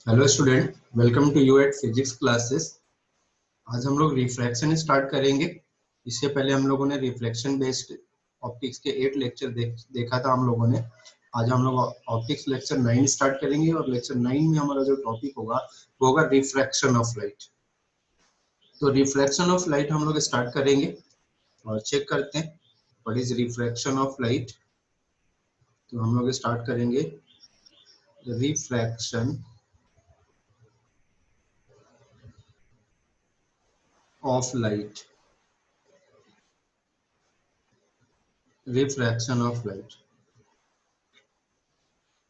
Hello student, welcome to you at physics classes. आज हम लोग रिफ्रैक्शन स्टार्ट करेंगे। इससे पहले हम लोगों ने रिफ्लेक्शन बेस्ड ऑप्टिक्स के 8 लेक्चर देखा था हम लोगों ने। आज हम लोग ऑप्टिक्स लेक्चर 9 स्टार्ट करेंगे और लेक्चर 9 में हमारा जो टॉपिक होगा वो होगा रिफ्रैक्शन ऑफ लाइट। तो रिफ्रैक्शन ऑफ लाइट हम लोग स्टार्ट करेंगे और चेक करते हैं what is refraction of light. तो हम लोग स्टार्ट करेंगे refraction of light. Refraction of light.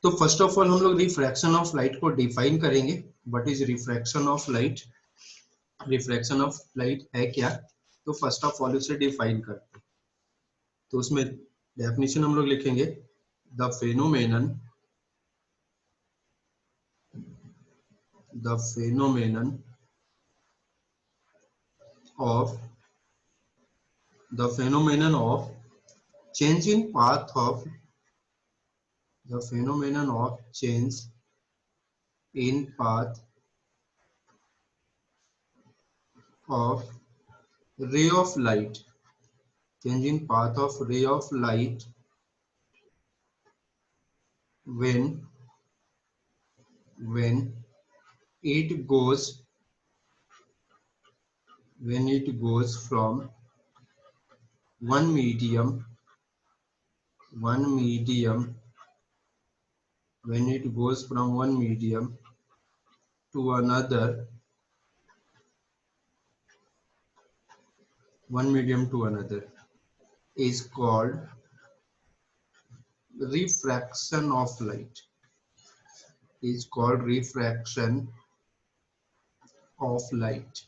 तो फर्स्ट ऑफ ऑल हम लोग रिफ्रैक्शन ऑफ लाइट को डिफाइन करेंगे। What is refraction of light? Refraction of light है क्या? तो फर्स्ट ऑफ ऑल उसे डिफाइन करते हैं। तो उसमें डेफिनेशन हम लोग लिखेंगे the phenomenon of change in path of the phenomenon of change in path of ray of light, change in path of ray of light when it goes from one medium when it goes from one medium to another is called refraction of light.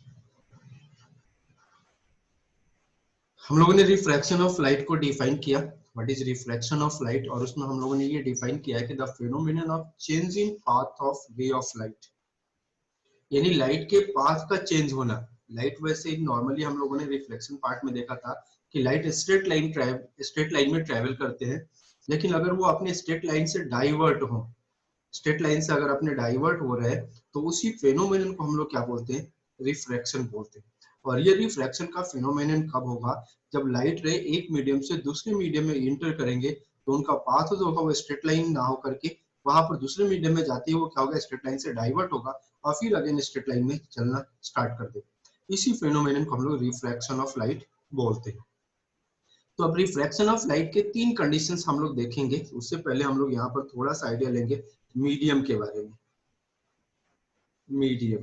हम लोगों ने refraction of light को define किया what is refraction of light, और उसमें हम लोगों ने ये डिफाइन किया है कि the phenomenon of change in path of ray of light, यानी लाइट के पाथ का चेंज होना। लाइट वैसे नॉर्मली हम लोगों ने रिफ्लेक्शन पार्ट में देखा था कि लाइट स्ट्रेट लाइन में ट्रेवल करते हैं, लेकिन अगर वो अपने स्ट्रेट लाइन से डाइवर्ट हो, स्ट्रेट लाइन से अगर अपने डाइवर्ट हो रहे हैं तो उसी फेनोमेनन को हम लोग क्या बोलते हैं? रिफ्रैक्शन बोलते हैं। और ये रिफ्रैक्शन का फेनोमेनन कब होगा? जब लाइट रे एक मीडियम से दूसरे मीडियम में इंटर करेंगे तो उनका पाथ जो होगा वो स्ट्रेट लाइन ना होकर के वहां पर दूसरे मीडियम में जाते ही वो क्या होगा? स्ट्रेट लाइन से डाइवर्ट होगा और फिर अगेन स्ट्रेट लाइन में चलना स्टार्ट कर देगा। इसी फेनोमेनन को हम लोग रिफ्रैक्शन ऑफ लाइट बोलते हैं। तो अब रिफ्रैक्शन ऑफ लाइट के 3 कंडीशंस हम लोग देखेंगे। उससे पहले हम लोग यहाँ पर थोड़ा सा आइडिया लेंगे मीडियम के बारे में। मीडियम,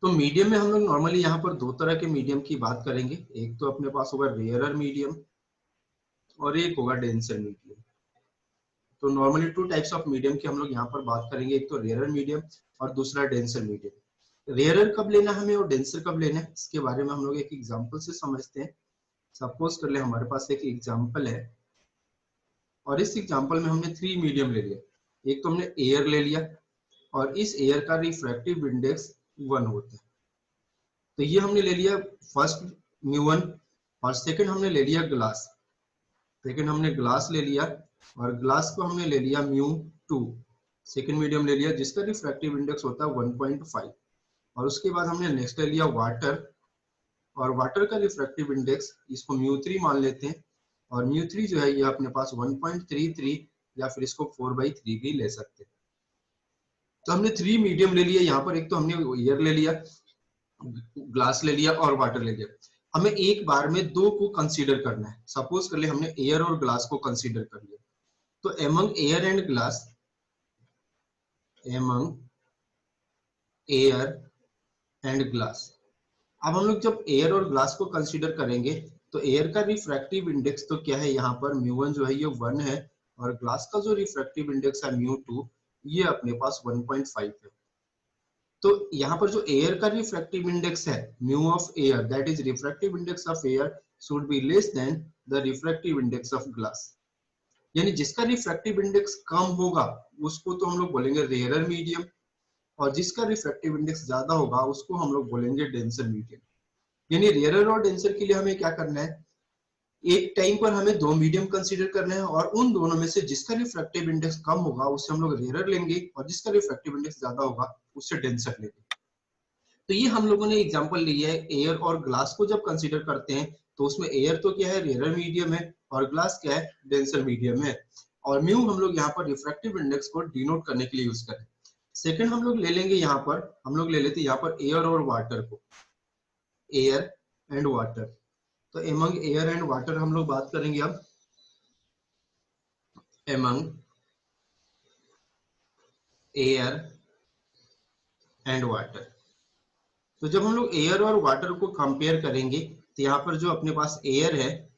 तो मीडियम में हम लोग नॉर्मली यहाँ पर 2 तरह के मीडियम की बात करेंगे। एक तो अपने पास होगा रेयरर मीडियम और एक होगा डेंसर मीडियम। तो नॉर्मली 2 टाइप्स ऑफ मीडियम की हम लोग यहाँ पर बात करेंगे, एक तो रेयरर मीडियम और दूसरा डेंसर मीडियम। रेयरर कब लेना हमें और डेंसर कब लेना है, इसके बारे में हम लोग एक एग्जाम्पल से समझते हैं। सपोज कर ले हमारे पास एक एग्जाम्पल है और इस एग्जाम्पल में हमने 3 मीडियम ले लिया। एक तो हमने एयर ले लिया और इस एयर का रिफ्रैक्टिव इंडेक्स 1 होता है, तो ये हमने ले लिया फर्स्ट μ1, और सेकंड हमने ले लिया ग्लास। सेकंड हमने ग्लास ले लिया और ग्लास को हमने ले लिया μ2, सेकंड मीडियम ले लिया जिसका रिफ्रैक्टिव इंडेक्स होता है 1.5। और उसके बाद हमने नेक्स्ट ले लिया वाटर, और वाटर का रिफ्रैक्टिव इंडेक्स इसको μ3 मान लेते हैं, और μ3 जो है ये अपने पास 1.33 या फिर इसको 4/3 भी ले सकते हैं। तो हमने 3 मीडियम ले लिया यहाँ पर। एक तो हमने एयर ले लिया, ग्लास ले लिया और वाटर ले लिया। हमें एक बार में 2 को कंसीडर करना है। सपोज कर ले हमने एयर और ग्लास को कंसीडर कर लिया, तो एमंग एयर एंड ग्लास, अब हम लोग जब एयर और ग्लास को कंसीडर करेंगे तो एयर का रिफ्रैक्टिव इंडेक्स तो क्या है यहाँ पर μ1 जो है ये 1 है, और ग्लास का जो रिफ्रैक्टिव इंडेक्स है μ2 ये अपने पास 1.5 है। तो यहाँ पर जो एयर का रिफ्रैक्टिव इंडेक्स है mu of air, that is refractive index of air should be less than the refractive index of glass, यानी जिसका रिफ्रैक्टिव इंडेक्स कम होगा उसको तो हम लोग बोलेंगे रेयरर मीडियम, और जिसका रिफ्रैक्टिव इंडेक्स ज्यादा होगा उसको हम लोग बोलेंगे डेंसर मीडियम। यानी रेयरर और डेंसर के लिए हमें क्या करना है? एक टाइम पर हमें दो मीडियम कंसीडर करने हैं और उन दोनों में से जिसका रिफ्रैक्टिव इंडेक्स कम होगा उससे हम लोग रेयरर लेंगे और जिसका रिफ्रैक्टिव इंडेक्स ज्यादा होगा उससे डेंसर लेंगे। तो ये हम लोगों ने एग्जांपल लिया है एयर और ग्लास को जब कंसीडर करते हैं तो उसमें एयर तो क्या है रेयरर मीडियम है और ग्लास क्या है डेंसर मीडियम है और म्यू हम लोग यहाँ पर रिफ्रैक्टिव इंडेक्स को डिनोट करने के लिए यूज करें। सेकंड हम लोग ले लेंगे यहाँ पर हम लोग ले लेते हैं यहाँ पर एयर और वाटर को, एयर एंड वाटर। तो एमंग एयर एंड वाटर हम लोग बात करेंगे अब एमंग एयर एंड वाटर। तो जब हम लोग एयर और वाटर को कंपेयर करेंगे तो यहाँ पर जो अपने पास एयर है,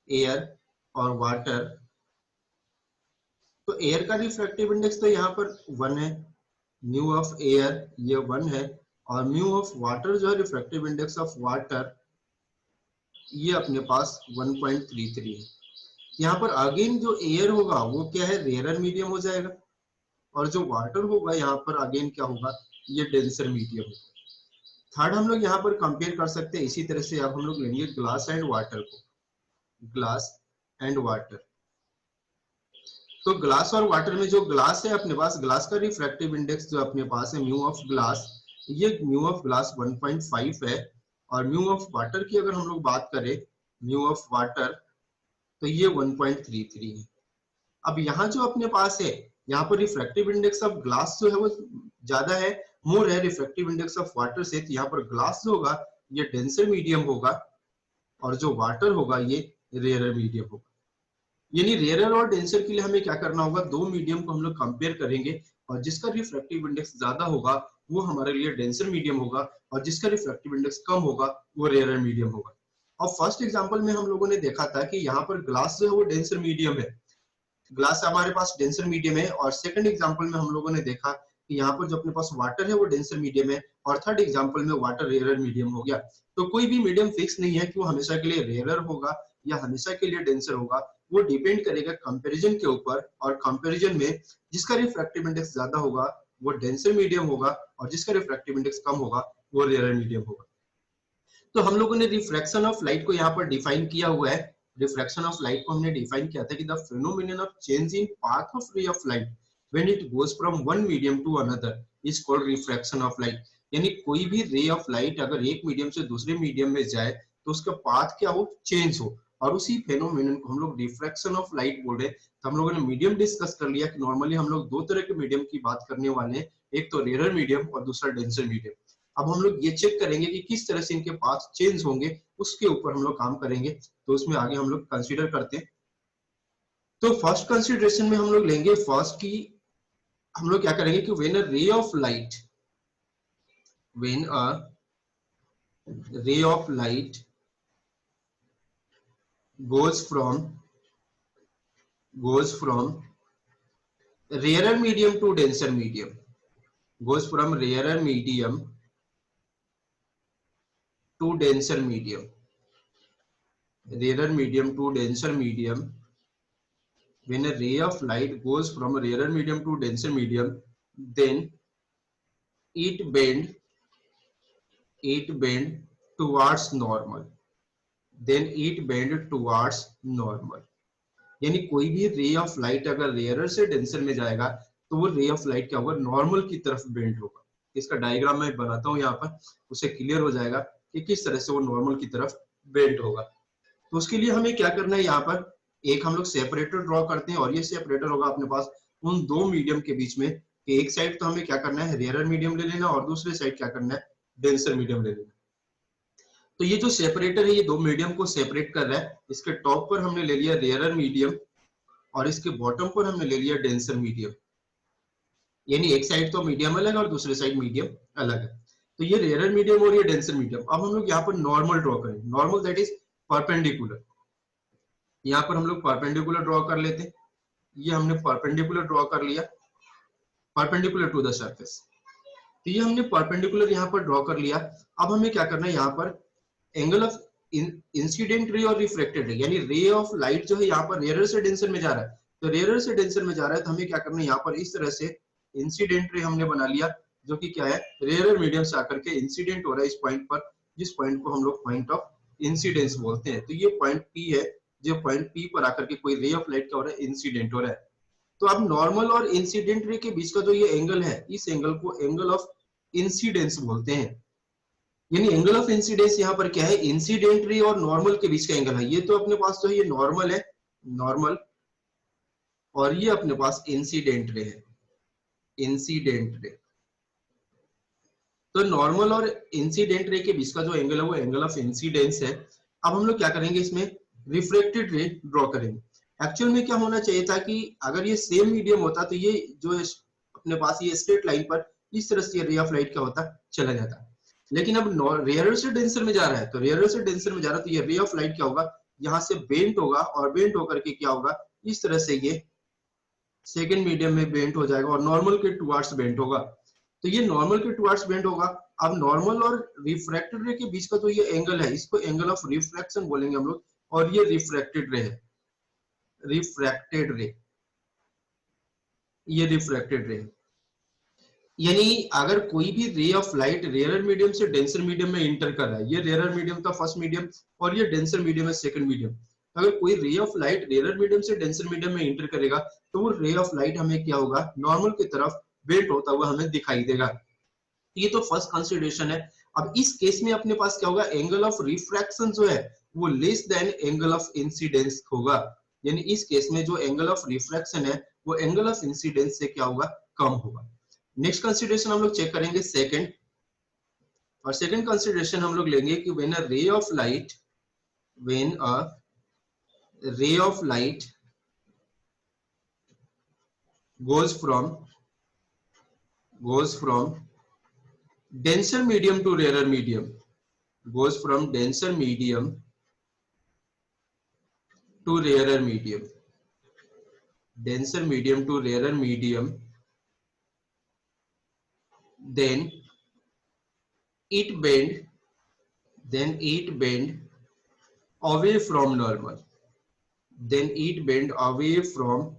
एयर और वाटर, तो एयर का रिफ्रैक्टिव इंडेक्स तो यहाँ पर 1 है, म्यू ऑफ एयर ये 1 है और म्यू ऑफ वाटर जो है रिफ्रैक्टिव इंडेक्स ऑफ वाटर ये अपने पास 1.33 है। यहाँ पर अगेन जो एयर होगा वो क्या है रेयरर मीडियम हो जाएगा और जो वाटर होगा यहाँ पर अगेन क्या होगा ये डेंसर मीडियम होगा। थर्ड हम लोग यहाँ पर कंपेयर कर सकते हैं इसी तरह से अब हम लोग लेंगे ग्लास एंड वाटर को, ग्लास एंड वाटर। तो ग्लास और वाटर में जो ग्लास है अपने पास, ग्लास का रिफ्रैक्टिव इंडेक्स जो अपने पास है म्यू ऑफ ग्लास, ये म्यू ऑफ ग्लास 1.5 है और म्यू ऑफ वाटर की अगर हम लोग बात करें म्यू ऑफ वाटर तो ये 1.33 है। अब यहाँ जो अपने पास है यहाँ पर रिफ्रैक्टिव इंडेक्स ऑफ ग्लास जो है वो ज्यादा है, मोर है रिफ्रैक्टिव इंडेक्स ऑफ वाटर से, तो यहाँ पर ग्लास जो होगा ये डेंसर मीडियम होगा और जो वाटर होगा ये रेयरर मीडियम होगा। यानी रेयरर और डेंसर के लिए हमें क्या करना होगा, दो मीडियम को हम लोग कंपेयर करेंगे और जिसका रिफ्रैक्टिव इंडेक्स ज्यादा होगा वो हमारे लिए डेंसर मीडियम होगा और जिसका रिफ्रैक्टिव इंडेक्स कम होगा वो रेयरर मीडियम होगा। और फर्स्ट एग्जांपल में हम लोगों ने देखा था कि यहाँ पर ग्लास जो है वो डेंसर मीडियम है, ग्लास हमारे पास डेंसर मीडियम है और सेकंड एग्जांपल में हम लोगों ने देखा कि यहाँ पर जो अपने पास वाटर है वो डेंसर मीडियम है और थर्ड एग्जांपल में वाटर रेयरर मीडियम हो गया। तो कोई भी मीडियम फिक्स नहीं है कि वो हमेशा के लिए रेयरर होगा या हमेशा के लिए डेंसर होगा, वो डिपेंड करेगा कंपैरिजन के ऊपर और कंपैरिजन में जिसका रिफ्रैक्टिव इंडेक्स ज्यादा होगा वो डेंसर मीडियम होगा और जिसका रिफ्रैक्टिव इंडेक्स कम होगा वो रेयरर मीडियम होगा। तो हम लोगों ने रिफ्रैक्शन ऑफ लाइट को यहाँ पर डिफाइन किया हुआ है। रिफ्रैक्शन ऑफ लाइट को हमने डिफाइन किया था कि the phenomenon of change in path of ray of light when it goes from one medium to another is called refraction of light. यानी कोई भी रे ऑफ लाइट अगर एक मीडियम से दूसरे मीडियम में जाए तो उसका पाथ क्या हो, चेंज हो, और उसी फेनोमेनन को हम लोग रिफ्रैक्शन ऑफ लाइट बोल रहे हैं। तो हम लोगों ने मीडियम डिस्कस कर लिया कि नॉर्मली हम लोग दो तरह के मीडियम की बात करने वाले हैं, एक तो रेयरर मीडियम और दूसरा डेंसर मीडियम। अब हम लोग ये चेक करेंगे कि किस तरह से इनके पाथ चेंज होंगे, उसके ऊपर हम लोग काम करेंगे। तो उसमें आगे हम लोग कंसीडर करते हैं। तो फर्स्ट कंसीडरेशन में हम लोग लेंगे फर्स्ट की हम लोग क्या करेंगे कि व्हेन अ रे ऑफ लाइट, व्हेन अ रे of light goes from rarer medium to denser medium, goes from rarer medium to denser medium, rarer medium to denser medium. When a ray of light goes from a rarer medium to denser medium, then it bend towards normal, then it bend towards normal. यानी कोई भी रे of light अगर rarer से denser में जाएगा तो वो रे ऑफ लाइट क्या होगा, नॉर्मल की तरफ बेंड होगा। इसका डायग्राम मैं बनाता हूँ यहाँ पर, उससे क्लियर हो जाएगा कि किस तरह से वो नॉर्मल की तरफ बेंड होगा। तो उसके लिए हमें क्या करना है, यहाँ पर एक हम लोग सेपरेटर ड्रॉ करते हैं और ये सेपरेटर होगा अपने पास उन दो मीडियम के बीच में कि एक साइड तो हमें क्या करना है रेयरर मीडियम ले लेना और दूसरे साइड क्या करना है डेंसर मीडियम ले लेना। तो ये जो सेपरेटर है ये दो मीडियम को सेपरेट कर रहा है। इसके टॉप पर हमने ले लिया रेयरर मीडियम और इसके बॉटम पर हमने ले लिया डेंसर मीडियम, यानी एक साइड तो मीडियम अलग और दूसरे साइड मीडियम अलग है। तो ये रेयरर मीडियम और ये डेंसर मीडियम। अब हम लोग यहाँ पर नॉर्मल ड्रॉ करें, नॉर्मल दैट इज परपेंडिकुलर। यहाँ पर हम लोग परपेंडिकुलर ड्रॉ कर लेते हैं। ये हमने परपेंडिकुलर ड्रॉ कर लिया, परपेंडिकुलर टू द सरफेस। तो ये हमने परपेंडिकुलर यहाँ पर ड्रॉ कर लिया। अब हमें क्या करना है, यहाँ पर एंगल ऑफ इंसिडेंट रे और रिफ्लेक्टेड रे, यानी रे ऑफ लाइट जो है यहाँ पर रेयरर से डेंसर में जा रहा है, तो रेयरर से डेंसर में जा रहा है तो हमें क्या करना है, यहाँ पर इस तरह से इंसिडेंट रे हमने बना लिया जो कि क्या है रेयरर मीडियम से आकर के इंसिडेंट हो रहा है इस पॉइंट पर, जिस पॉइंट को हम लोग पॉइंट ऑफ इंसिडेंस बोलते हैं। तो ये पॉइंट पी है, जो पॉइंट पी पर आकर के कोई रे ऑफ लाइट क्या हो रहा है, इंसिडेंट हो रहा है। तो अब नॉर्मल और इंसिडेंट रे के बीच का जो ये एंगल है, इस एंगल को एंगल ऑफ इंसिडेंस बोलते हैं। यानी एंगल ऑफ इंसिडेंस यहाँ पर क्या है, इंसिडेंट रे और नॉर्मल के बीच का एंगल है। ये तो अपने पास जो है ये नॉर्मल है, नॉर्मल, और ये अपने पास इंसिडेंट रे है, इंसिडेंट रे। तो नॉर्मल और इंसिडेंट रे के बीच का जो एंगल है वो एंगल ऑफ इंसिडेंस है। अब हम लोग क्या करेंगे, इसमें रिफ्लेक्टेड रे ड्रॉ करेंगे। एक्चुअल में क्या होना चाहिए था कि अगर ये सेम मीडियम होता तो ये जो अपने पास ये स्ट्रेट लाइन पर इस तरह से रे ऑफ लाइट क्या होता, चला जाता। लेकिन अब रेयरर से डेंसर में जा रहा है, तो रेयरर से डेंसर में जा रहा है तो ये रे ऑफ लाइट क्या होगा, यहाँ से बेंट होगा, और बेंट होकर के क्या होगा, इस तरह से ये सेकेंड मीडियम में बेंट हो जाएगा और नॉर्मल के टुवर्ड्स बेंट होगा। तो ये नॉर्मल के टुवर्ड्स बेंट होगा। अब नॉर्मल और रिफ्रैक्टेड रे के बीच का जो ये एंगल है, इसको एंगल ऑफ रिफ्रैक्शन बोलेंगे हम लोग, और ये रिफ्रैक्टेड रे है, रिफ्रैक्टेड रे, ये रिफ्रैक्टेड रे। यानी अगर कोई भी रे ऑफ लाइट रेयरर मीडियम से डेंसर मीडियम में इंटर कर रहा है, ये रेयरर मीडियम का फर्स्ट मीडियम और ये डेंसर मीडियम है सेकंड मीडियम, अगर कोई रे ऑफ लाइट रेयरर मीडियम से डेंसर मीडियम में इंटर करेगा तो वो रे ऑफ लाइट हमें क्या होगा, नॉर्मल की तरफ बेंट होता हुआ हमें दिखाई देगा। ये तो फर्स्ट कंसीडरेशन है। अब इस केस में अपने पास क्या होगा, एंगल ऑफ रिफ्रैक्शन जो है वो less than angle of incidence होगा। यानी इस केस में जो एंगल ऑफ रिफ्रैक्शन है वो एंगल ऑफ इंसिडेंस से क्या होगा, कम होगा। नेक्स्ट कंसीडरेशन हम लोग चेक करेंगे सेकंड, और सेकंड कंसीडरेशन हम लोग लेंगे कि व्हेन अ रे ऑफ लाइट, व्हेन अ रे of light goes from denser medium to rarer medium, goes from denser medium to rarer medium, denser medium to rarer medium, then it bend, then it bend away from normal, then it bend away from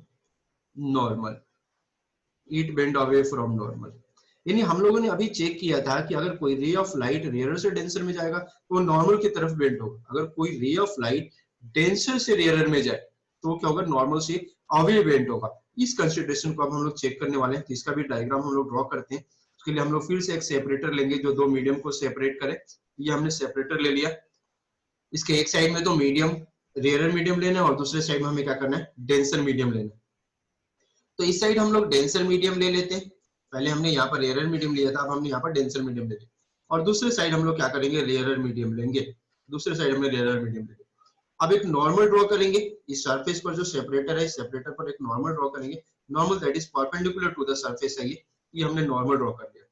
normal, it bend away from normal। यानी हम लोगों ने अभी check किया था कि अगर कोई रे ऑफ लाइट रेयर से डेंसर में जाएगा तो नॉर्मल की तरफ बेंड होगा, अगर कोई रे ऑफ लाइट डेंसर से रेयर में जाए तो क्या होगा, नॉर्मल से अवे बेंड होगा। इस कंसीडरेशन को अब हम लोग चेक करने वाले हैं, तो इसका भी डायग्राम हम लोग ड्रॉ करते हैं। उसके लिए हम लोग फिर से एक सेपरेटर लेंगे जो दो मीडियम को सेपरेट करे। ये हमने सेपरेटर ले लिया, इसके एक साइड में तो मीडियम रेयर मीडियम लेना है और दूसरे साइड में हमें क्या करना है, डेंसर मीडियम लेना है। तो इस साइड हम लोग डेंसर मीडियम ले लेते हैं, पहले हमने यहाँ पर रेयर मीडियम लिया था, अब हमने यहाँ पर डेंसर मीडियम ले लिया, और दूसरे साइड हम लोग क्या करेंगे, रेयर मीडियम लेंगे, दूसरे साइड हमने रेयर मीडियम लेंगे। अब एक नॉर्मल ड्रॉ करेंगे, इस सरफेस पर जो सेपरेटर है, सेपरेटर पर एक नॉर्मल ड्रॉ करेंगे, normal that is perpendicular to the surface है ये हमने नॉर्मल ड्रॉ कर लिया।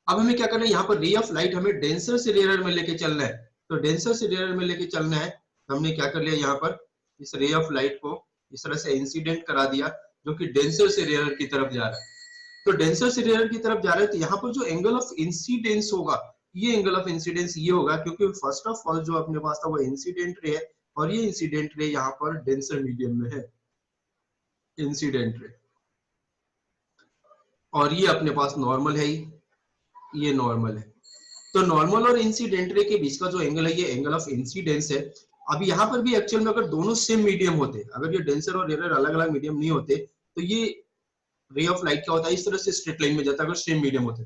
अब हमें क्या करना है, यहाँ पर रे ऑफ लाइट हमें डेंसर से रेयर में लेके चलना है, तो डेंसर से रेयर में लेके चलना है। हमने क्या कर लिया, यहाँ पर इस रे ऑफ लाइट को इस तरह से इंसिडेंट करा दिया जो कि डेंसर से रेयर की तरफ जा रहा है। तो डेंसर से रेयर की तरफ जा रहा है, तो यहाँ पर जो एंगल ऑफ इंसिडेंस होगा, ये एंगल ऑफ इंसिडेंस ये होगा, क्योंकि फर्स्ट ऑफ ऑल जो अपने पास था वो इंसिडेंट रे है, और ये इंसिडेंट रे यहाँ पर डेंसर मीडियम में है, इंसिडेंट रे, और ये अपने पास नॉर्मल है, ये नॉर्मल है। तो नॉर्मल और इंसिडेंट रे के बीच का जो एंगल है ये एंगल ऑफ इंसिडेंस है। अब यहाँ पर भी एक्चुअल में अगर दोनों सेम मीडियम होते, अगर ये डेंसर और रेयर अलग अलग मीडियम नहीं होते, तो ये रे ऑफ लाइट क्या होता है, इस तरह से स्ट्रेट लाइन में जाता है अगर सेम मीडियम होते।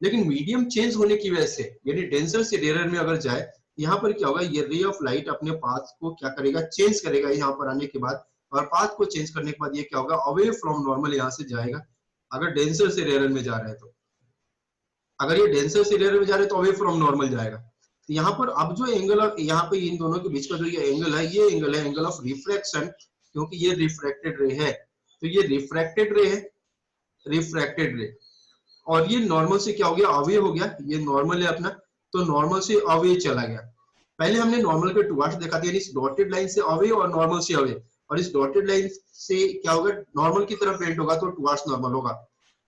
लेकिन मीडियम चेंज होने की वजह से, यानी डेंसर से रेयर में अगर जाए, यहाँ पर क्या होगा, ये रे ऑफ लाइट अपने पाथ को क्या करेगा, चेंज करेगा यहाँ पर आने के बाद, और पाथ को चेंज करने के बाद ये क्या होगा, अवे फ्रॉम नॉर्मल यहाँ से जाएगा, अगर डेंसर से रेयर में जा रहा है तो। अगर ये डेंसर से रेयर में जा रहे हैं तो अवे फ्रॉम नॉर्मल जाएगा। तो यहाँ पर अब जो एंगल, यहाँ पे इन दोनों के बीच का जो ये एंगल है, ये एंगल है एंगल ऑफ रिफ्रैक्शन, क्योंकि ये रिफ्रैक्टेड रे है, तो ये रिफ्रैक्टेड रे है, रिफ्रैक्टेड रे, और ये नॉर्मल से क्या हो गया, अवे हो गया, ये नॉर्मल है अपना, तो नॉर्मल से अवे चला गया। पहले हमने नॉर्मल के टुवर्ड्स देखा था, यानी इस डॉटेड लाइन से अवे और नॉर्मल से अवे, और इस डॉटेड लाइन से क्या होगा, नॉर्मल की तरफ बेंड होगा तो टुवर्ड्स नॉर्मल होगा।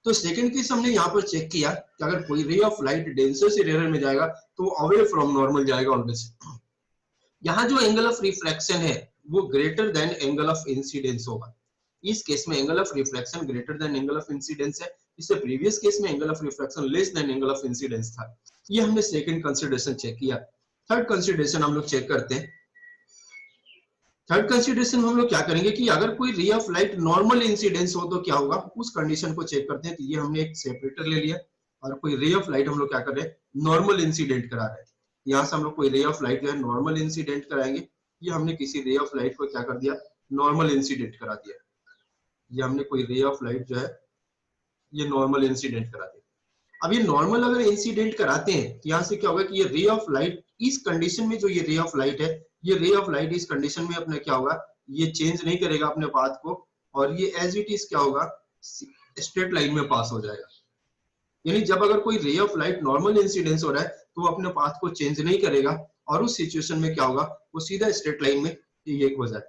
तो सेकंड केस हमने यहाँ पर चेक किया कि अगर कोई रे ऑफ लाइट डेंसर से रेयर में जाएगा तो अवे फ्रॉम नॉर्मल जाएगा ऑलवेज। यहाँ जो एंगल ऑफ रिफ्रैक्शन है वो greater than angle of incidence होगा। इस केस में angle of refraction greater than angle of incidence है, इससे प्रीवियस केस में angle of refraction less than angle of incidence था। ये हमने सेकंड कंसीडरेशन चेक किया। थर्ड कंसिडरेशन हम लोग चेक करते हैं। थर्ड कंसिडरेशन हम लोग क्या करेंगे कि अगर कोई रे ऑफ लाइट नॉर्मल इंसिडेंस हो तो क्या होगा, उस कंडीशन को चेक करते हैं। तो ये हमने एक सेपरेटर ले लिया और कोई रे ऑफ लाइट हम लोग क्या कर रहे हैं, नॉर्मल इंसिडेंट करा रहे हैं। यहाँ से हम लोग कोई रे ऑफ लाइट जो है नॉर्मल इंसिडेंट कराएंगे। ये हमने किसी रे ऑफ लाइट को क्या कर दिया, नॉर्मल इंसिडेंट करा दिया। ये हमने कोई रे ऑफ लाइट जो है ये नॉर्मल इंसिडेंट करा दिया। अब ये नॉर्मल अगर इंसिडेंट कराते हैं तो यहाँ से क्या होगा कि ये रे ऑफ लाइट इस कंडीशन में, जो ये रे ऑफ लाइट है, ये रे ऑफ लाइट इस कंडीशन में अपने क्या होगा, ये चेंज नहीं करेगा अपने पाथ को, और ये एज इट इज क्या होगा, स्ट्रेट लाइन में पास हो जाएगा। यानी जब अगर कोई रे ऑफ लाइट नॉर्मल इंसिडेंस हो रहा है तो वो अपने पाथ को चेंज नहीं करेगा, और उस सिचुएशन में क्या होगा, वो सीधा स्ट्रेट लाइन में ये हो जाए।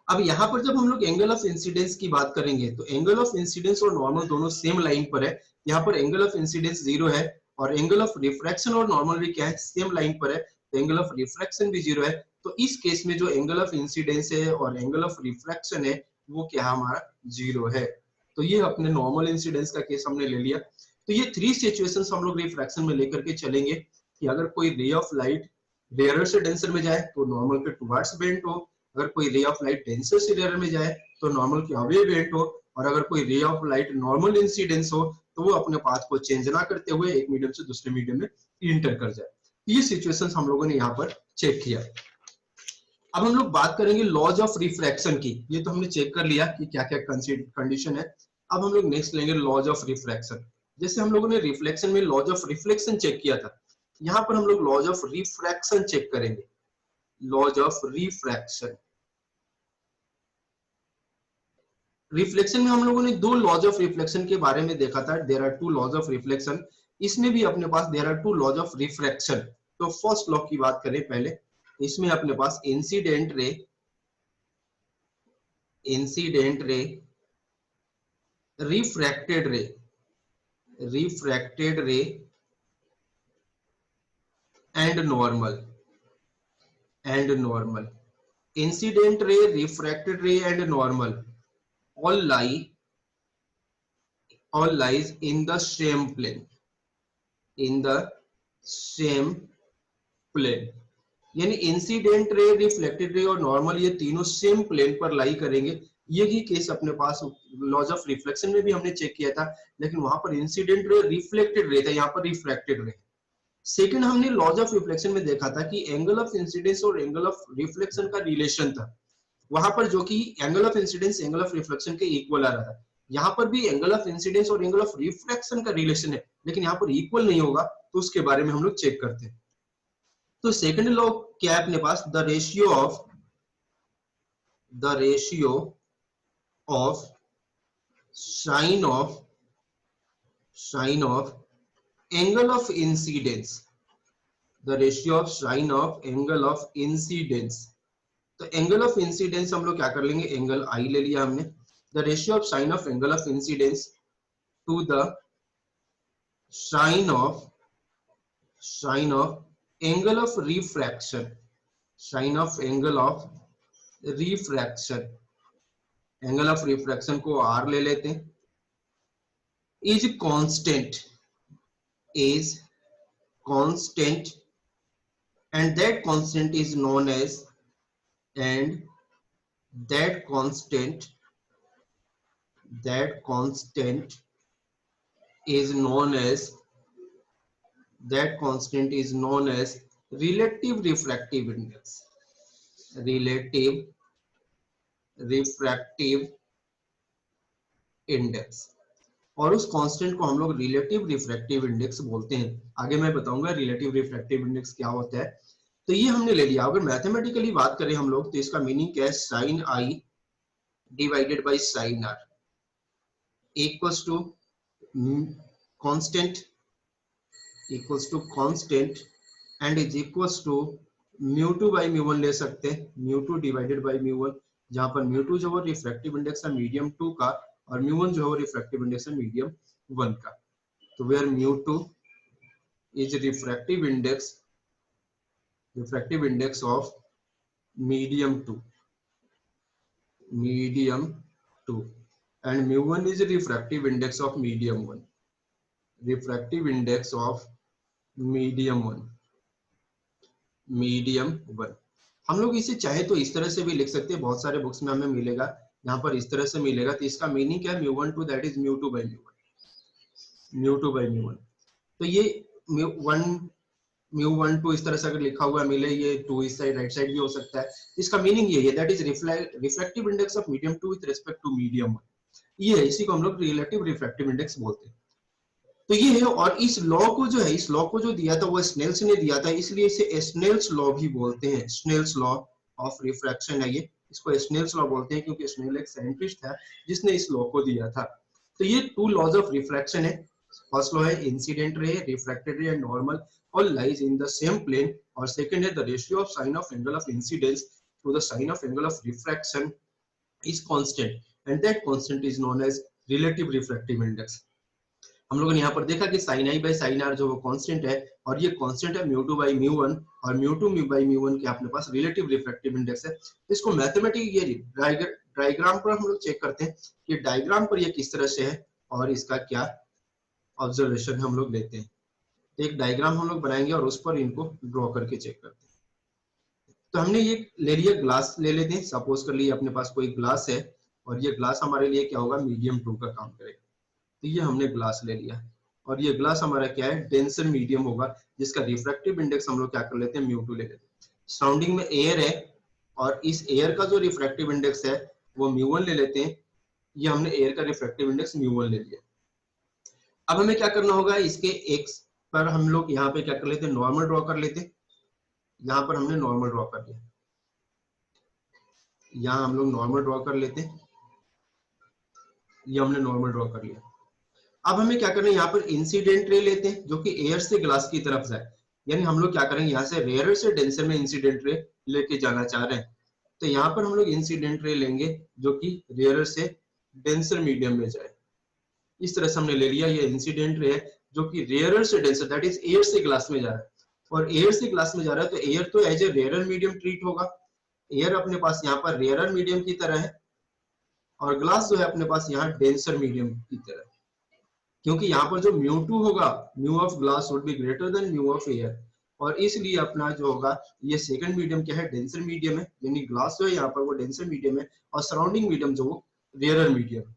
अब यहाँ पर जब हम लोग एंगल ऑफ इंसिडेंस की बात करेंगे तो एंगल ऑफ इंसिडेंस और नॉर्मल दोनों सेम लाइन पर है। यहाँ पर एंगल ऑफ इंसिडेंस 0 है और एंगल ऑफ रिफ्रैक्शन और नॉर्मल भी क्या है, सेम लाइन पर है, तो एंगल ऑफ रिफ्रैक्शन भी 0 है। तो इस केस में जो एंगल ऑफ इंसिडेंस है और एंगल ऑफ रिफ्रैक्शन है वो क्या हमारा 0 है। तो ये अपने नॉर्मल इंसिडेंस का केस हमने ले लिया। तो ये 3 सिचुएशंस हम लोग रिफ्रैक्शन में लेकर के चलेंगे कि अगर कोई रे ऑफ लाइट रेयरर से डेंसर में जाए तो नॉर्मल के टुवर्ड्स बेंट हो, अगर कोई रे ऑफ लाइट डेंसर से रेयर में जाए तो नॉर्मल के अवे बेंट हो, और अगर कोई रे ऑफ लाइट नॉर्मल इंसिडेंस हो तो वो अपने पाथ को चेंज ना करते हुए एक मीडियम से दूसरे मीडियम में इंटर कर जाए। ये सिचुएशंस हम लोगों ने यहाँ पर चेक किया। अब हम लोग बात करेंगे लॉज ऑफ रिफ्रैक्शन की। ये तो हमने चेक कर लिया कि क्या क्या कंडीशन है। अब हम लोग नेक्स्ट लेंगे लॉज ऑफ रिफ्रैक्शन। जैसे हम लोगों ने रिफ्लेक्शन में लॉज ऑफ रिफ्लेक्शन चेक किया था, यहाँ पर हम लोग लॉज ऑफ रिफ्रैक्शन चेक करेंगे। लॉज ऑफ रिफ्रैक्शन, रिफ्लेक्शन में हम लोगों ने 2 लॉज ऑफ रिफ्लेक्शन के बारे में देखा था। There are 2 laws of reflection. इसमें भी अपने पास there are 2 laws of refraction. तो फर्स्ट लॉ की बात करें पहले, इसमें अपने पास incident ray, incident ray, refracted ray, refracted ray and normal, and normal, incident ray, refracted ray and normal all lies in the same plane, in the same plane। यानी incident ray, reflected ray और normal ये तीनों same plane पर लाई करेंगे। यही case अपने पास laws of reflection में भी हमने चेक किया था, लेकिन वहां पर इंसिडेंट रे रिफ्लेक्टेड रे था, यहाँ पर रिफ्रैक्टेड रे। सेकंड हमने लॉज ऑफ रिफ्लेक्शन में देखा था कि एंगल ऑफ इंसिडेंस और एंगल ऑफ रिफ्लेक्शन का रिलेशन था, वहां पर जो कि angle of incidence angle of reflection के इक्वल आ रहा था। यहाँ पर भी एंगल ऑफ इंसिडेंस और एंगल ऑफ रिफ्लेक्शन का रिलेशन है, लेकिन यहाँ पर इक्वल नहीं होगा, तो उसके बारे में हम लोग चेक करते हैं। तो सेकंड लॉ क्या है अपने पास, the ratio of sine of angle of incidence, the ratio of sine of angle of incidence. तो एंगल ऑफ इंसिडेंस हम लोग क्या कर लेंगे, एंगल आई ले लिया हमने। The ratio of sine of angle of incidence to the sine of angle of refraction, sine of angle of refraction, angle of refraction को आर ले लेते हैं, is constant, is constant and that constant is known as, and that constant is known as, that constant is known as relative refractive index, relative refractive index। और उस constant को हम लोग relative refractive index बोलते हैं। आगे मैं बताऊंगा रिलेटिव रिफ्रैक्टिव इंडेक्स क्या होता है। तो ये हमने ले लिया। अगर मैथमेटिकली बात करें हम लोग तो इसका मीनिंग क्या है, sine i divided by sine r equals to constant, equals to constant and is equals to mu two by mu one ले सकते हैं, mu two divided by mu one, जहां पर म्यू टू जो है रिफ्रैक्टिव इंडेक्स है medium 2 का और म्यू वन जो है रिफ्रैक्टिव इंडेक्स है मीडियम 1 का। तो where mu two is refractive index of medium 2 and mu1 is a refractive index of medium 1, refractive index of medium 1। Medium 1। हम लोग इसे चाहे तो इस तरह से भी लिख सकते हैं, बहुत सारे बुक्स में हमें मिलेगा, यहाँ पर इस तरह से मिलेगा। तो इसका मीनिंग क्या है, μ1 दैट इज μ2 बाई μ1, μ2 बाई μ1। तो ये μ1 2 इस तरह से अगर लिखा हुआ मिले, ये 2 इस साइड राइट साइड भी हो सकता है। इसका मीनिंग ये है that is refractive index of medium 2 with respect to medium 1। ये है, इसी को हम लोग रिलेटिव रिफ्रैक्टिव इंडेक्स बोलते हैं। तो ये है, और इस लॉ को जो है, इस लॉ को जो दिया था वो स्नेल्स ने दिया था, इसलिए इसे स्नेल्स लॉ भी बोलते हैं। स्नेल्स लॉ ऑफ रिफ्रैक्शन है ये, इसको स्नेल्स लॉ बोलते हैं क्योंकि स्नेल एक साइंटिस्ट था जिसने इस लॉ को दिया था। तो ये 2 लॉज ऑफ रिफ्रैक्शन है। फर्स्ट लॉ है incident ray, refracted ray and normal all lies in the same plane, और second है the ratio of sin of angle of incidence to the sin of angle of refraction is constant and that constant is known as relative refractive index। हम लोगों ने यहाँ पर देखा कि sin i by sin r जो वो constant है, और ये कांस्टेंट है μ2 by μ1, और μ2 by μ1 के अपने पास रिलेटिव रिफ्रैक्टिव इंडेक्स है। इसको मैथमेटिक ये डायग्राम पर हम लोग चेक करते हैं कि डायग्राम पर ये किस तरह से है और इसका क्या ऑब्जर्वेशन हम लोग लेते हैं। तो एक डायग्राम हम लोग बनाएंगे और उस पर इनको ड्रॉ करके चेक करते हैं। तो हमने ये ले लिया, ग्लास ले लेते हैं। सपोज कर लिए अपने पास कोई ग्लास है, और ये ग्लास हमारे लिए क्या होगा, मीडियम 2 का काम करेगा। तो ये हमने ग्लास ले लिया, और ये ग्लास हमारा क्या है, डेंसर मीडियम होगा, जिसका रिफ्रैक्टिव इंडेक्स हम लोग क्या कर लेते हैं, μ2 ले लेते हैं। सराउंडिंग में एयर है, और इस एयर का जो रिफ्रैक्टिव इंडेक्स है वो μ1 ले लेते हैं। ये हमने एयर का रिफ्रैक्टिव इंडेक्स μ1 ले लिया। अब हमें क्या करना होगा, इसके एक्स पर हम लोग यहाँ पे क्या कर लेते हैं, नॉर्मल ड्रॉ कर लेते हैं। यहाँ पर हमने नॉर्मल ड्रॉ कर लिया, यहाँ हम लोग नॉर्मल ड्रॉ कर लेते हैं, ये हमने नॉर्मल ड्रॉ कर लिया। अब हमें क्या करना है, यहाँ पर इंसिडेंट रे लेते हैं जो कि एयर से ग्लास की तरफ जाए। यानी हम लोग क्या करेंगे, यहाँ से रेयर से डेंसर में इंसिडेंट रे लेके जाना चाह रहे हैं। तो यहाँ पर हम लोग इंसिडेंट रे लेंगे जो कि रेयर से डेंसर मीडियम में जाए। इस तरह से हमने ले लिया, ये इंसिडेंट रे है जो कि रेयर से डेंसर दैट इज एयर से ग्लास में जा रहा है, और एयर से ग्लास में जा रहा है तो एयर तो as a rare medium treat होगा। एयर अपने पास यहाँ पर रेयर मीडियम की तरह है, और ग्लास जो है अपने पास यहाँ डेंसर मीडियम की तरह है, क्योंकि यहाँ पर जो μ2 होगा, mu of glass would be greater than mu of air, और इसलिए अपना जो होगा ये सेकंड मीडियम क्या है, डेंसर मीडियम है। यानी ग्लास जो है यहाँ पर वो डेंसर मीडियम है, और सराउंडिंग मीडियम जो वो रेयर मीडियम।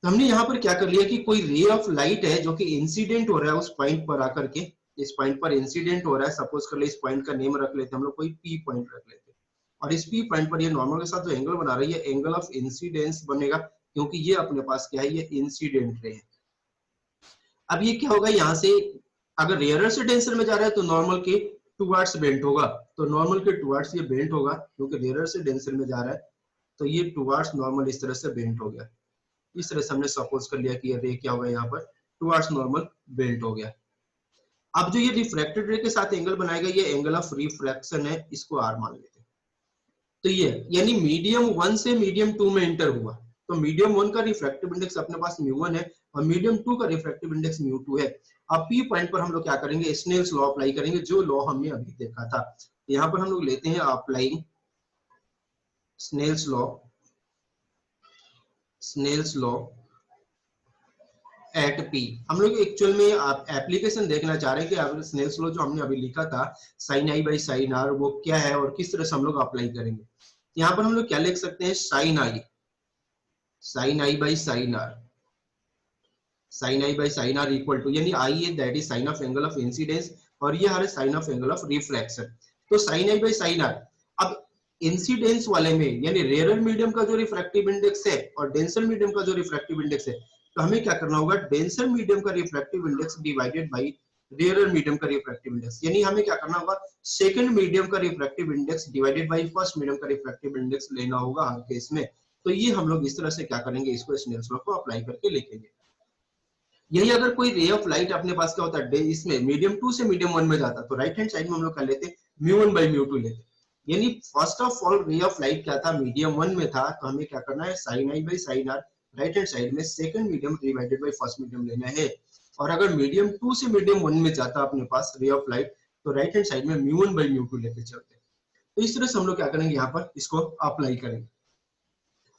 तो हमने यहाँ पर क्या कर लिया कि कोई रे ऑफ लाइट है जो कि इंसिडेंट हो रहा है उस पॉइंट पर आकर के, इस पॉइंट पर इंसिडेंट हो रहा है। सपोज कर ले इस पॉइंट का नेम रख लेते हैं हम लोग, कोई पी पॉइंट रख लेते हैं, और इस पी पॉइंट पर ये नॉर्मल के साथ जो एंगल बना रही है, एंगल ऑफ इंसिडेंस बनेगा, क्योंकि ये अपने पास क्या है, ये इंसिडेंट रे है। अब ये क्या होगा, यहाँ से अगर रेयर से डेंसर में जा रहा है तो नॉर्मल के टुवर्ड्स बेंट होगा, तो नॉर्मल के टुवर्ड्स ये बेंट होगा, क्योंकि रेयर से डेंसर में जा रहा है तो ये टुवर्ड्स नॉर्मल इस तरह से बेंट हो गया। इस तरह से हमने सपोज कर लिया कि ये रे क्या होगा, यहाँ पर टुवर्ड्स नॉर्मल बेंट हो गया। अब जो ये रिफ्रैक्टेड रे के साथ एंगल बनाएगा, ये एंगल ऑफ रिफ्रैक्शन है, इसको आर मान लेते हैं। तो ये यानी मीडियम 1 से मीडियम 2 में एंटर हुआ, तो मीडियम 1 का रिफ्रैक्टिव इंडेक्स अपने पास μ1 है, और मीडियम 2 का रिफ्रैक्टिव इंडेक्स μ2 है। अब पी पॉइंट पर हम लोग क्या करेंगे, स्नेल्स लॉ अप्लाई करेंगे, जो लॉ हमने अभी देखा था। यहाँ पर हम लोग लेते हैं applying Snell's law at P. हम लोग एक्चुअल में एप्लीकेशन देखना चाह रहे हैं कि स्नेल्स लॉ जो हमने अभी लिखा था sine i by sine r, वो क्या है और किस तरह से हम लोग अप्लाई करेंगे। यहाँ पर हम लोग क्या लिख सकते हैं, sine i by sine r, sine i by sine r equal to, यानी आई है that is sine of angle of incidence, और ये हमारे sine of angle of refraction. तो sine i by sine r, अब इंसिडेंस वाले में यानी रेयर मीडियम का जो रिफ्रैक्टिव इंडेक्स है और डेंसर मीडियम का जो रिफ्रैक्टिव इंडेक्स है, तो हमें क्या करना होगा, डेंसर मीडियम का refractive index divided by rare medium का रिफ्रैक्टिव इंडेक्स। यानी हमें क्या करना होगा, सेकंड मीडियम का refractive index divided by first medium का रिफ्रैक्टिव इंडेक्स लेना होगा हर केस में। तो ये हम लोग इस तरह से क्या करेंगे, इसको स्नेल्स लॉ को अप्लाई करके लिखेंगे। यही अगर कोई रे ऑफ लाइट अपने पास क्या होता है, इसमें मीडियम 2 से मीडियम 1 में जाता, तो राइट हैंड साइड में हम लोग कर लेते μ1 बाई μ2 लेते। यानी फर्स्ट ऑफ ऑल रे ऑफ लाइट क्या था, मीडियम 1 में था, तो हमें क्या करना है, sine i by sine r right hand side में second medium divided by first medium लेना है। और अगर मीडियम 2 से मीडियम 1 में जाता अपने पास रे ऑफ लाइट, तो राइट हैंड साइड में μ1 बाई μ2 लेके चलते। तो इस तरह से हम लोग क्या करेंगे, यहाँ पर इसको अप्लाई करेंगे।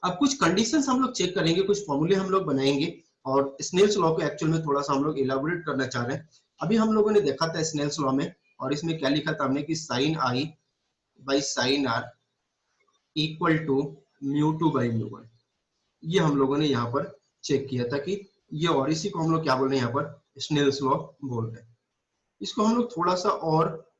अब कुछ कंडीशंस हम लोग चेक करेंगे, कुछ फॉर्मूले हम लोग बनाएंगे, और स्नेल्स लॉ को एक्चुअल में थोड़ा सा हम लोग इलाबोरेट करना चाह रहे हैं। अभी हम लोगों ने देखा था स्नेल्स लॉ में, और इसमें क्या लिखा था हमने कि sine i by sine r equal to mu two by mu one. ये हम लोगों ने यहाँ पर चेक किया था कि ये, और इसी को हम लोग क्या बोल रहे हैं यहाँ पर स्नेल्स लॉ बोल रहे हैं। इसको हम लोग थोड़ा सा और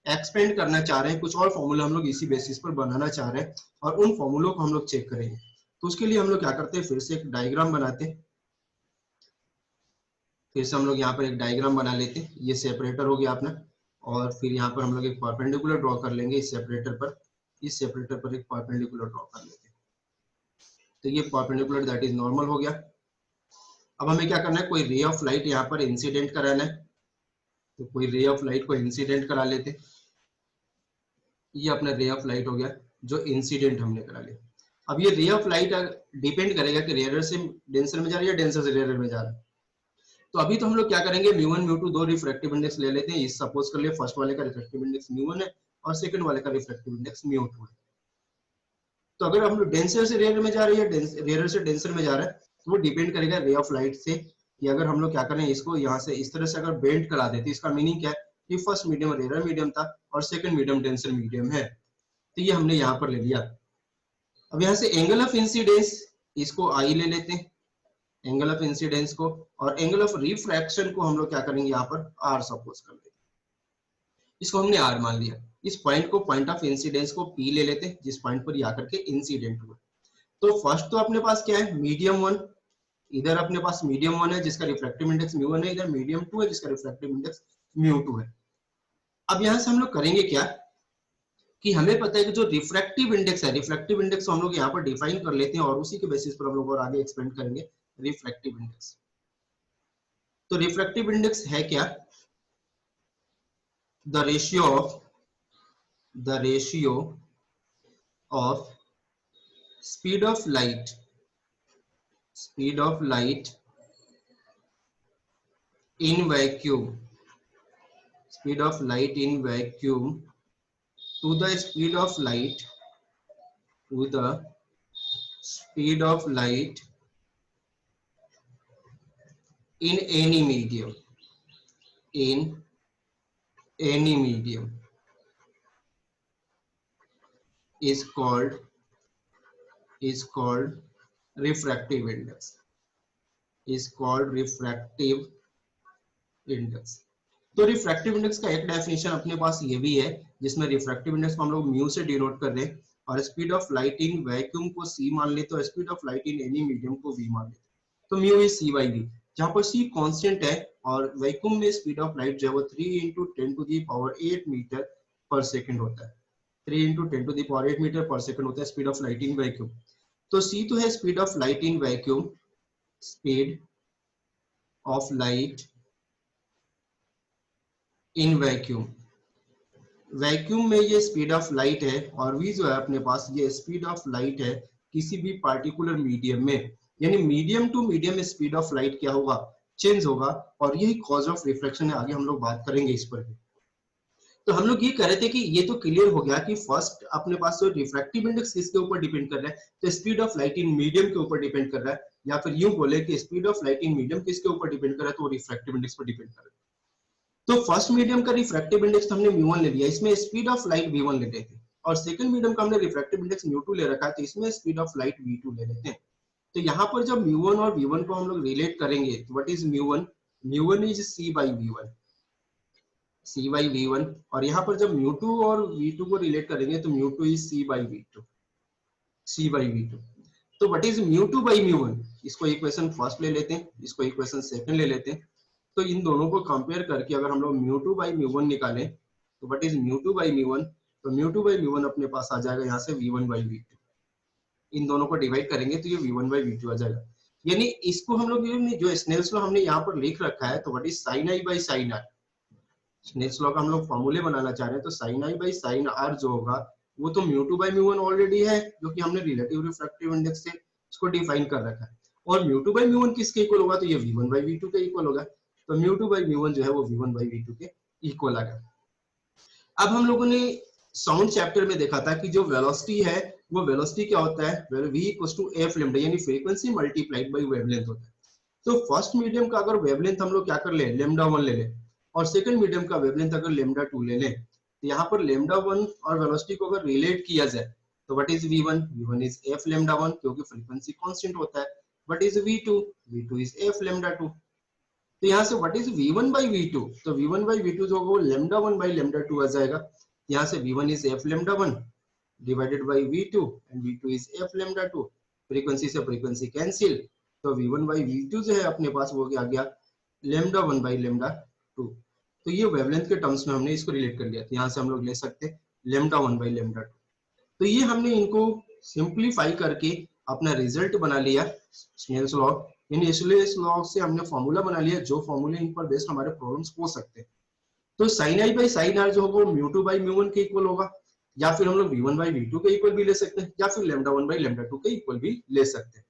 एक्सपेंड करना चाह रहे हैं, कुछ और फॉर्मूला हम लोग इसी बेसिस पर बनाना चाह रहे हैं और उन फॉर्मूलों को हम लोग चेक करेंगे। तो उसके लिए हम लोग क्या करते हैं, फिर से एक डायग्राम बनाते हैं। फिर से हम लोग यहाँ पर एक डायग्राम बना लेते हैं। ये सेपरेटर हो गया अपना, और फिर यहाँ पर हम लोग एक परपेंडिकुलर ड्रॉ कर लेंगे इस सेपरेटर पर। इस सेपरेटर पर एक परपेंडिकुलर ड्रॉ कर लेते हैं। तो ये परपेंडिकुलर दैट इज नॉर्मल हो गया। अब हमें क्या करना है, कोई रे ऑफ लाइट यहाँ पर इंसिडेंट कराना है। तो कोई रे ऑफ लाइट को इंसिडेंट करा लेते। ये अपना रे ऑफ लाइट हो गया जो इंसिडेंट हमने करा लिया। अब ये रे ऑफ लाइट डिपेंड करेगा कि रेयर से डेंसर में जा रहा है या डेंसर से रेयर में जा रहा है। तो अभी तो हम लोग क्या करेंगे, म्यू1 म्यू2 दो रिफ्रैक्टिव इंडेक्स ले लेते हैं। इस सपोज कर लिए फर्स्ट वाले का रिफ्रैक्टिव इंडेक्स म्यू1 है और सेकंड वाले का रिफ्रैक्टिव इंडेक्स म्यू2 है। तो अगर हम लोग डेंसर से रेयर में जा रहे हैं या रेयर से डेंसर में जा रहा है, तो वो डिपेंड करेगा रे ऑफ लाइट से कि अगर हम लोग क्या करें, इसको यहाँ से इस तरह से अगर बेंड करा देते, इसका मीनिंग क्या है कि फर्स्ट मीडियम रेयर मीडियम था और सेकंड मीडियम डेंसर मीडियम है। तो ये हमने यहाँ पर ले लिया। अब यहाँ से एंगल ऑफ इंसिडेंस, इसको आई ले लेते हैं एंगल ऑफ इंसिडेंस को, और एंगल ऑफ रिफ्रैक्शन को हम लोग क्या करेंगे यहाँ पर आर सपोज कर लेते हैं। इसको हमने आर मान लिया। इस पॉइंट को, पॉइंट ऑफ इंसिडेंस को पी ले लेते हैं, जिस पॉइंट पर आकर के इंसिडेंट हुआ। तो फर्स्ट तो अपने पास क्या है, मीडियम वन। इधर अपने पास मीडियम वन है जिसका रिफ्रैक्टिव इंडेक्स म्यू1 है, इधर मीडियम टू है जिसका रिफ्रैक्टिव इंडेक्स म्यू2 है। अब यहाँ से हम लोग करेंगे क्या कि हमें पता है कि जो रिफ्रैक्टिव इंडेक्स है, रिफ्रैक्टिव इंडेक्स को हम लोग यहाँ पर डिफाइन कर लेते हैं और उसी के बेसिस पर हम लोग और आगे एक्सपेंड करेंगे रिफ्रैक्टिव इंडेक्स। तो रिफ्रैक्टिव इंडेक्स है क्या, the ratio of speed of light in vacuum, speed of light in vacuum to the speed of light in any medium is called refractive index, तो रिफ्रैक्टिव इंडेक्स का एक definition अपने पास ये भी है, जिसमें रिफ्रैक्टिव इंडेक्स को हम लोग म्यू से डिनोट कर रहे हैं और speed of light in vacuum को सी मान ले, तो speed of light in any medium को वी मान ले। तो mu is C by V, जहां पर सी कांस्टेंट है और वैक्यूम में स्पीड ऑफ लाइट जो है वो 3 × 10⁸ मीटर पर सेकंड होता है। 3 × 10⁸ मीटर पर सेकंड होता है speed of light in vacuum. तो सी तो है speed of light in vacuum, speed of light in vacuum. Vacuum में ये स्पीड ऑफ लाइट है और वी जो है अपने पास ये स्पीड ऑफ लाइट है किसी भी पार्टिकुलर मीडियम में, यानी मीडियम टू मीडियम में स्पीड ऑफ लाइट क्या होगा, चेंज होगा, और यही कॉज ऑफ रिफ्लेक्शन है। आगे हम लोग बात करेंगे इस पर भी। तो हम लोग ये कह रहे थे कि ये तो क्लियर हो गया कि फर्स्ट अपने पास जो रिफ्रैक्टिव इंडेक्स किसके ऊपर डिपेंड कर रहा है, तो speed of light in medium के ऊपर डिपेंड कर रहा है, या फिर यूं बोले कि speed of light in medium किसके ऊपर डिपेंड कर रहा है, तो रिफ्रैक्टिव इंडेक्स पर डिपेंड कर रहा है। तो फर्स्ट मीडियम का रिफ्रैक्टिव इंडेक्स हमने म्यू1 ले लिया, इसमें स्पीड ऑफ लाइट v1 ले लेते हैं, और सेकंड मीडियम का हमने रिफ्रैक्टिव इंडेक्स म्यू2 ले रखा है, तो इसमें स्पीड ऑफ लाइट v2 ले लेते हैं। तो यहाँ पर जब म्यू1 और v1 को हम लोग रिलेट करेंगे, तो what is mu one is c by v1, और यहाँ पर जब म्यू2 और v2 को रिलेट करेंगे तो म्यू2 इज c by v2। तो व्हाट इज म्यू2 by म्यू1, इसको इक्वेशन फर्स्ट ले लेते हैं, इसको इक्वेशन सेकंड ले लेते हैं। तो इन दोनों को कंपेयर करके अगर हम लोग म्यू2 by म्यू1 निकालें, तो व्हाट इज म्यू2 by म्यू1, तो म्यू2 by म्यू1 अपने पास आ जाएगा यहाँ से v1 by v2। इन दोनों को डिवाइड करेंगे तो ये v1 by v2 आ जाएगा। यानी इसको हम लोग जो स्नेल्स लॉ हमने यहाँ पर लिख रखा है, तो what is sin i by sin r। Snell's law का हम लोग फॉर्मूले बनाना चाह रहे हैं, तो sin i by sin r जो होगा वो तो म्यू2 by म्यू1 ऑलरेडी है, जो कि हमने रिलेटिव रिफ्रैक्टिव इंडेक्स से इसको डिफाइन कर रखा है। और म्यू2 by म्यू1 किसके इक्वल होगा, तो ये v1 by v2 के इक्वल होगा। तो म्यू2 by म्यू1 जो है वो v1 by v2 के इक्वल आ गया। अब हम लोगों ने साउंड चैप्टर में देखा था कि जो वेलोसिटी है, वो वेलोसिटी क्या होता है, v = f लैम्डा, यानी फ्रीक्वेंसी मल्टीप्लाइड बाय वेवलेंथ होता है। तो फर्स्ट मीडियम का अगर वेवलेंथ हम लोग क्या कर ले, λ1 ले ले, और सेकंड मीडियम का वेवलेंथ अगर लेमडा 2 ले लें, तो यहाँ पर लेमडा 1 और वेलोसिटी को अगर रिलेट किया जाए तो what is v1? v1 is f lambda 1 क्योंकि फ्रीक्वेंसी कांस्टेंट होता है। What is v2? v2 is f lambda 2। तो यहाँ से what is v1 by v2? तो v1 by v2 जो होगा वो लेमडा 1 by लेमडा 2 आ जाएगा। यहाँ से v1 is f lambda 1 divided by v2 and v2 is f lambda 2। Frequency से फ्रीक्वेंसी कैंसिल, तो v1 by v2 जो है अपने पास वो आ गया लेमडा 1 by लेमडा 2। तो ये वेवलेंथ के टर्म्स में हमने इसको रिलेट कर लिया। तो यहाँ से हम लोग ले सकते हैं लेमडा 1 by लेमडा 2। तो ये हमने इनको सिंप्लीफाई करके अपना रिजल्ट बना लिया स्नेल्स लॉ। इन स्नेल्स लॉ से हमने फॉर्मूला बना लिया, जो फॉर्मूले इन पर बेस्ड हमारे प्रॉब्लम्स हो सकते हैं। तो sin i by sin r जो होगा वो म्यू 2 by म्यू 1 के इक्वल होगा, या फिर हम लोग v1 by v2 के इक्वल भी ले सकते हैं, या फिर लेमडा 1 by लेमडा 2 के इक्वल भी ले सकते हैं।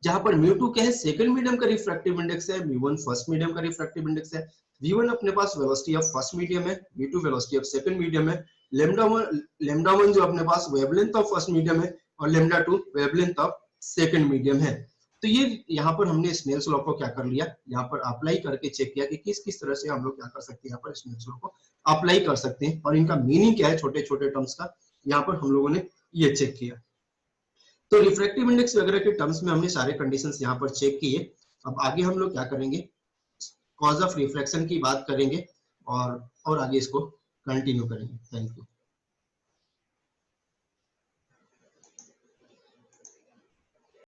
जहां पर म्यू 2 क्या है? सेकंड मीडियम का रिफ्रैक्टिव इंडेक्स है, म्यू 1 फर्स्ट मीडियम का रिफ्रैक्टिव इंडेक्स है। v1 अपने पास वेलोसिटी ऑफ फर्स्ट मीडियम है, v2 velocity of second medium है। लेमडा 1 जो अपने पास वेवलेंथ ऑफ फर्स्ट मीडियम है और lambda 2 wavelength of second medium है। तो ये यहाँ पर हमने स्नेल्स लॉ को क्या कर लिया, यहाँ पर अप्लाई करके चेक किया कि किस किस तरह से हम लोग क्या कर सकते हैं, यहाँ पर स्नेल्स लॉ को अप्लाई कर सकते हैं और इनका मीनिंग क्या है छोटे छोटे टर्म्स का, यहाँ पर हम लोगों ने ये चेक किया। तो रिफ्रैक्टिव इंडेक्स वगैरह के टर्म्स में हमने सारे कंडीशंस यहाँ पर चेक किए। अब आगे हम लोग क्या करेंगे, कॉज ऑफ रिफ्लेक्शन की बात करेंगे और आगे इसको कंटिन्यू करेंगे। Thank you.